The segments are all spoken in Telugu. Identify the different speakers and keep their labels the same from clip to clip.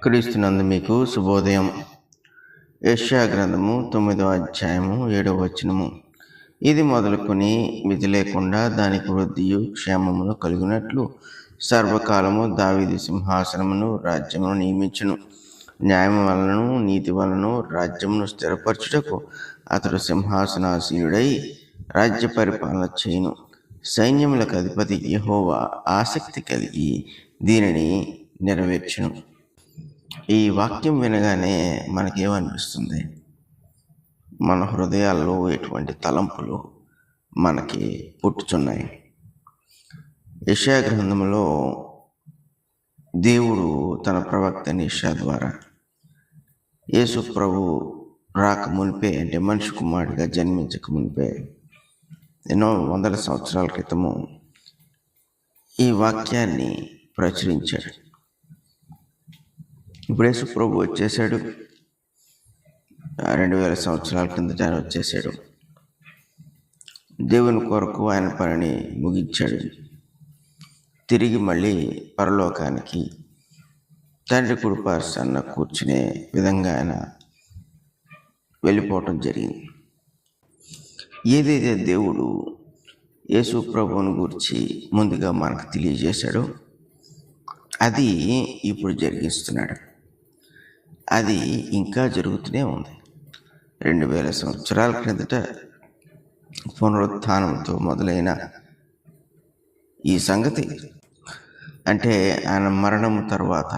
Speaker 1: క్రీస్తునందు మీకు శుభోదయం. యెషయా గ్రంథము 9వ అధ్యాయము 7వ వచనము. ఇది మొదలుకొని విధి లేకుండా దానికి వృద్ధియు క్షేమమును కలిగినట్లు సర్వకాలము దావీదు సింహాసనమును రాజ్యమును నియమించును. న్యాయం వలనను నీతి వలనను రాజ్యమును స్థిరపరచుటకు అతడు సింహాసనాసీనుడై రాజ్య పరిపాలన చేయును. సైన్యములకు అధిపతి యెహోవా ఆసక్తి కలిగి దీనిని నెరవేర్చును. ఈ వాక్యం వినగానే మనకేమనిపిస్తుంది? మన హృదయాల్లో ఎటువంటి తలంపులు మనకి పుట్టుచున్నాయి? యెషయా గ్రంథంలో దేవుడు తన ప్రవక్త యెషయా ద్వారా యేసు ప్రభు రాక మునిపే, అంటే మనిషి కుమారుడిగా జన్మించక మునిపే ఎన్నో వందల సంవత్సరాల క్రితము ఈ వాక్యాన్ని ప్రచురించాడు. ఇప్పుడు యేసు ప్రభు వచ్చేసాడు. 2000 సంవత్సరాల కిందట ఆయన వచ్చేసాడు. దేవుని కొరకు ఆయన పనిని ముగించాడు. తిరిగి మళ్ళీ పరలోకానికి తండ్రి కుడి పార్శ్వాన కూర్చునే విధంగా ఆయన వెళ్ళిపోవటం జరిగింది. ఏదైతే దేవుడు యేసు ప్రభువుని గురించి ముందుగా మనకు తెలియజేశాడో అది ఇప్పుడు జరిగిస్తున్నాడు. అది ఇంకా జరుగుతూనే ఉంది. 2000 సంవత్సరాల క్రిందట పునరుత్థానంతో మొదలైన ఈ సంగతి, అంటే ఆయన మరణం తర్వాత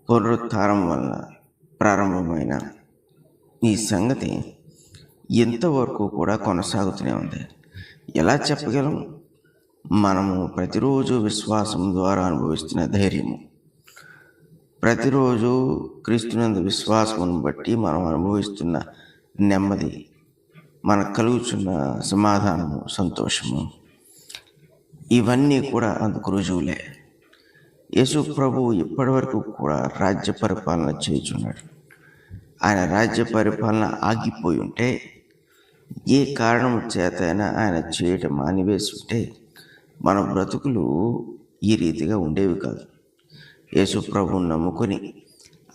Speaker 1: పునరుత్థానం వలన ప్రారంభమైన ఈ సంగతి ఎంతవరకు కూడా కొనసాగుతూనే ఉంది. ఎలా చెప్పగలం? మనము ప్రతిరోజు విశ్వాసం ద్వారా అనుభవిస్తున్న ధైర్యము, ప్రతిరోజు క్రీస్తునందు విశ్వాసమును బట్టి మనం అనుభవిస్తున్న నెమ్మది, మనకు కలుగుతున్న సమాధానము, సంతోషము, ఇవన్నీ కూడా అందుకు రుజువులే. యేసు ప్రభువు ఇప్పటి వరకు కూడా రాజ్య పరిపాలన చేయుచున్నాడు. ఆయన రాజ్య పరిపాలన ఆగిపోయి ఉంటే, ఏ కారణం చేతైనా ఆయన చేయటం మానివేసి ఉంటే మన బ్రతుకులు ఈ రీతిగా ఉండేవి కాదు. యేసు ప్రభువుని నమ్ముకొని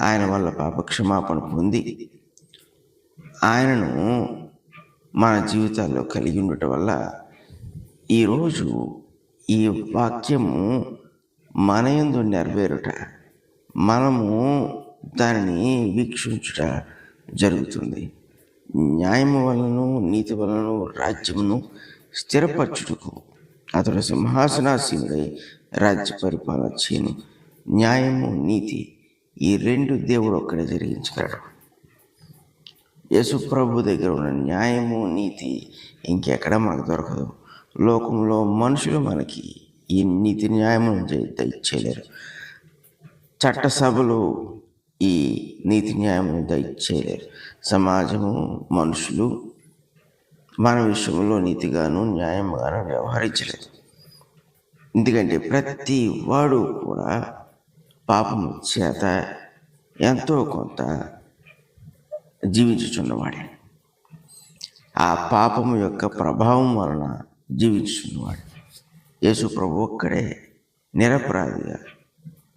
Speaker 1: ఆయన వల్ల పాపక్షమాపణ పొంది ఆయనను మన జీవితాల్లో కలిగి ఉండటం వల్ల ఈరోజు ఈ వాక్యము మన యందు నెరవేరుట, మనము దానిని వీక్షించుట జరుగుతుంది. న్యాయము వలనను నీతి వలనను రాజ్యమును స్థిరపరచుటకు అతడు సింహాసనాసీనుడై రాజ్య పరిపాలన చేయను. న్యాయము, నీతి, ఈ రెండు దేవుడు ఒక్కడే జరిగించగలడు. యేసు ప్రభు దగ్గర ఉన్న న్యాయము, నీతి ఇంకెక్కడ మనకు దొరకదు. లోకంలో మనుషులు మనకి ఈ నీతి న్యాయమును దయచేయలేరు. చట్టసభలు ఈ నీతి న్యాయమును దయచేయలేరు. సమాజము, మనుషులు మన విషయంలో నీతిగాను న్యాయంగాను వ్యవహరించలేదు. ఎందుకంటే ప్రతి వాడు కూడా పాపము చేత ఎంతో కొంత జీవించుచున్నవాడే. ఆ పాపము యొక్క ప్రభావం వలన జీవించుచున్నవాడు. యేసు ప్రభు ఒక్కడే నిరపరాధిగా,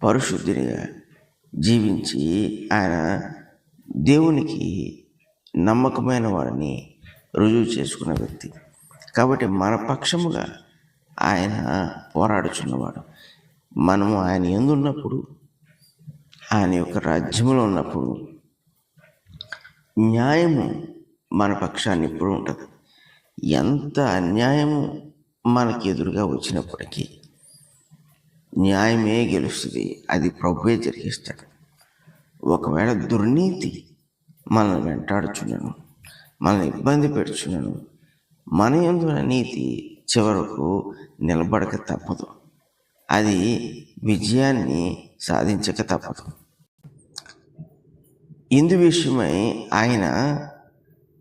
Speaker 1: పరిశుద్ధునిగా జీవించి ఆయన దేవునికి నమ్మకమైన వాడిని రుజువు చేసుకున్న వ్యక్తి. కాబట్టి మన పక్షముగా ఆయన పోరాడుచున్నవాడు. మనము ఆయన యందు ఉన్నప్పుడు, ఆయన యొక్క రాజ్యంలో ఉన్నప్పుడు న్యాయము మన పక్షాన్ని ఎప్పుడు ఉంటుంది. ఎంత అన్యాయము మనకి ఎదురుగా వచ్చినప్పటికీ న్యాయమే గెలుస్తుంది. అది ప్రభువే జరిగిస్తాడు. ఒకవేళ దుర్నీతి మనల్ని వెంటాడుచున్నాను, మనల్ని ఇబ్బంది పెడుచున్నాను, మన యందు నీతి చివరకు నిలబడక తప్పదు. అది విజయాన్ని సాధించక తప్పదు. ఇందు విషయమై ఆయన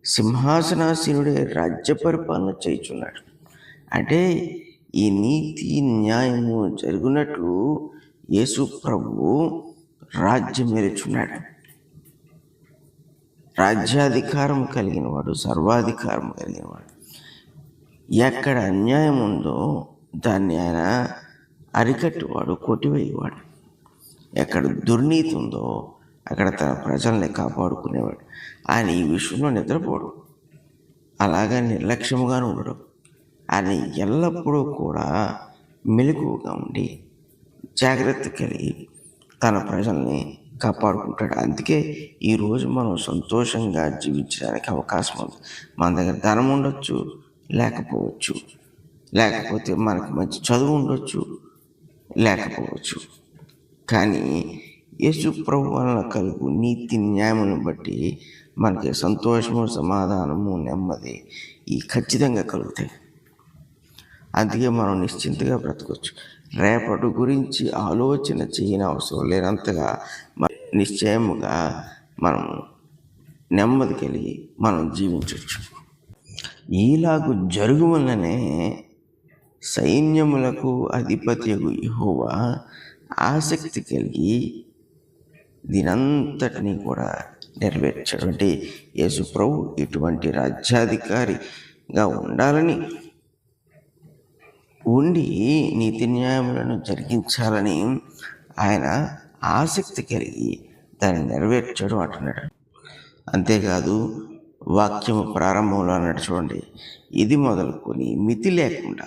Speaker 1: సింహాసనాసీనుడే రాజ్య పరిపాలన చేయుచున్నాడు. అంటే ఈ నీతి న్యాయము జరుగునట్లు యేసు ప్రభువు రాజ్యం ఏలుచున్నాడు. రాజ్యాధికారం కలిగిన వాడు, సర్వాధికారం కలిగిన వాడు. ఎక్కడ అన్యాయం ఉందో దాన్ని ఆయన అరికట్టువాడు, కొట్టివేయవాడు. ఎక్కడ దుర్నీతి ఉందో అక్కడ తన ప్రజల్ని కాపాడుకునేవాడు. ఆయన ఈ విషయంలో నిద్రపోడు, అలాగా నిర్లక్ష్యముగాను ఉండడు. ఆయన ఎల్లప్పుడూ కూడా మెలకువగా ఉండి జాగ్రత్త కలిగి తన ప్రజల్ని కాపాడుకుంటాడు. అందుకే ఈరోజు మనం సంతోషంగా జీవించడానికి అవకాశం ఉంది. మన దగ్గర ధనం ఉండొచ్చు, లేకపోవచ్చు, లేకపోతే మనకు మంచి చదువు ఉండొచ్చు, లేకపోవచ్చు. కానీ యేసు ప్రభు వలన కలుగు నీతి న్యాయములను బట్టి మనకి సంతోషము, సమాధానము, నెమ్మది ఈ ఖచ్చితంగా కలుగుతాయి. అందుకే మనం నిశ్చింతగా బ్రతకొచ్చు. రేపటి గురించి ఆలోచన చేయని అవసరం లేనంతగా నిశ్చయముగా మనం నెమ్మది కలిగి మనం జీవించవచ్చు. ఈలాగు జరుగు వలనే సైన్యములకు అధిపతియగు యెహోవా ఆసక్తి కలిగి దీనంతటినీ కూడా నెరవేర్చాడు. అంటే యేసు ప్రభు ఇటువంటి రాజ్యాధికారిగా ఉండాలని, ఉండి నీతి న్యాయములను జరిగించాలని ఆయన ఆసక్తి కలిగి దాన్ని నెరవేర్చాడు అంటున్నాడు. అంతేకాదు వాక్యము ప్రారంభంలో అన్నట్టు చూడండి, ఇది మొదలుకొని మితి లేకుండా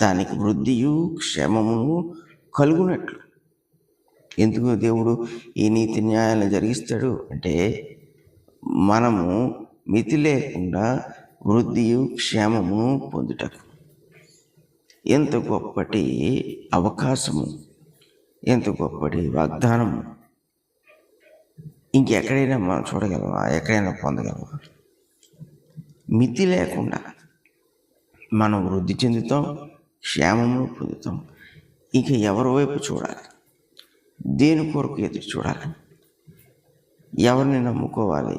Speaker 1: దానికి వృద్ధియు క్షేమమును కలుగునట్లు. ఎందుకు దేవుడు ఈ నీతి న్యాయాలను జరిగిస్తాడు అంటే మనము మితి లేకుండా వృద్ధియు క్షేమమును పొందుటకు. ఎంత గొప్పటి అవకాశము, ఎంత గొప్పటి వాగ్దానము ఇంకెక్కడైనా మనం చూడగలమా? ఎక్కడైనా పొందగలమా? మితి లేకుండా మనం వృద్ధి చెందుతాం, క్షేమము పొందుతాం. ఇక ఎవరి వైపు చూడాలి? దేని కొరకు ఎదురు చూడాలి? ఎవరిని నమ్ముకోవాలి?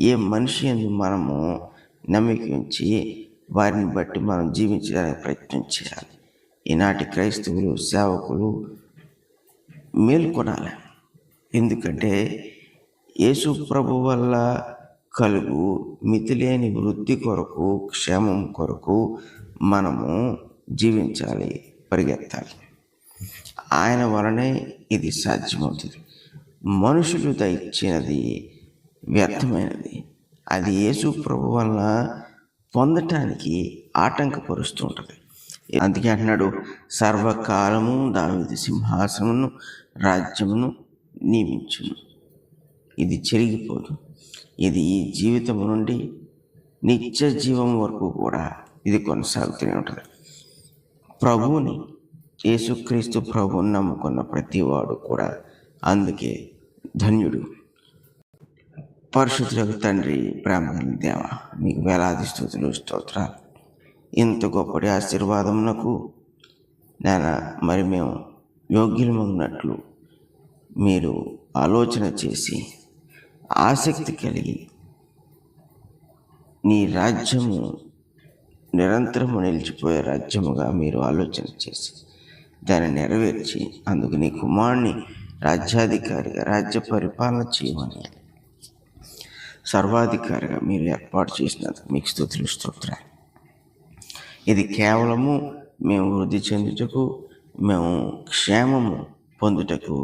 Speaker 1: ఏ మనిషి యందు మనము నమ్మిక ఉంచి వారిని బట్టి మనం జీవించడానికి ప్రయత్నం చేయాలి. ఈనాటి క్రైస్తవులు, సేవకులు మేల్కొనాలి. ఎందుకంటే యేసు ప్రభు వల్ల కలుగు మితిలేని వృద్ధి కొరకు, క్షేమం కొరకు మనము జీవించాలి, పరిగెత్తాలి. ఆయన వలనే ఇది సాధ్యమవుతుంది. మనుషులు దయచినది వ్యర్థమైనది, అది యేసు ప్రభు వలన పొందటానికి ఆటంకపరుస్తూ ఉంటుంది. అందుకే అంటున్నాడు, సర్వకాలము దావీదు సింహాసనమును రాజ్యమును నియమించును. ఇది చెరిగిపోదు. ఇది ఈ జీవితం నుండి నిత్య జీవం వరకు కూడా ఇది కొనసాగుతూనే ఉంటుంది. ప్రభువుని, యేసుక్రీస్తు ప్రభువుని నమ్ముకున్న ప్రతివాడు కూడా అందుకే ధన్యుడు. పరిశుద్ధులకు తండ్రి, ప్రేమగల దేవ, మీకు వేలాది స్తుతులు, స్తోత్రాలు. ఇంత గొప్పటి ఆశీర్వాదమునకు నేను మరి మేము యోగ్యులమగినట్లు మీరు ఆలోచన చేసి ఆసక్తి కలిగి నీ రాజ్యము నిరంతరము నిలిచిపోయే రాజ్యముగా మీరు ఆలోచన చేసి దాన్ని నెరవేర్చి అందుకు నీ కుమారుని రాజ్యాధికారిగా రాజ్య పరిపాలన చేయమని సర్వాధికారిగా మీరు ఏర్పాటు చేసినందుకు మీకు స్తుతులు, స్తోత్రాలు. ఇది కేవలము మేము వృద్ధి చెందుటకు, మేము క్షేమము పొందుటకు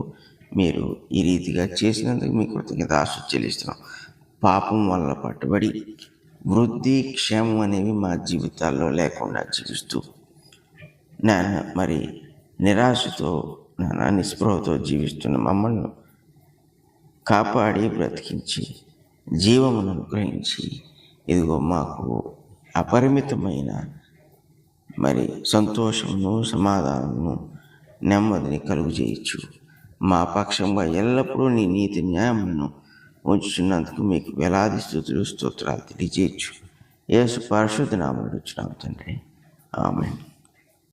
Speaker 1: మీరు ఈ రీతిగా చేసినందుకు మీ కృతజ్ఞత చెల్లిస్తున్నాం. పాపం వల్ల పట్టుబడి వృద్ధి, క్షేమం అనేవి మా జీవితాల్లో లేకుండా జీవిస్తూ నేను మరి నిరాశతో, నిస్పృహతో జీవిస్తున్న మమ్మల్ని కాపాడి బ్రతికించి జీవమును అనుగ్రహించి ఇదిగో మాకు అపరిమితమైన మరి సంతోషమును, సమాధానమును, నెమ్మదిని కలుగు చేయొచ్చు. మా పక్షంగా ఎల్లప్పుడూ నీ నీతి న్యాయములను ఉంచుతున్నందుకు మీకు వేలాది స్తుతులు, స్తోత్రాలు తెలియజేయచ్చు. యేసు పరిశుద్ధ నామములో అడుగుచున్నాము తండ్రి, ఆమేన్.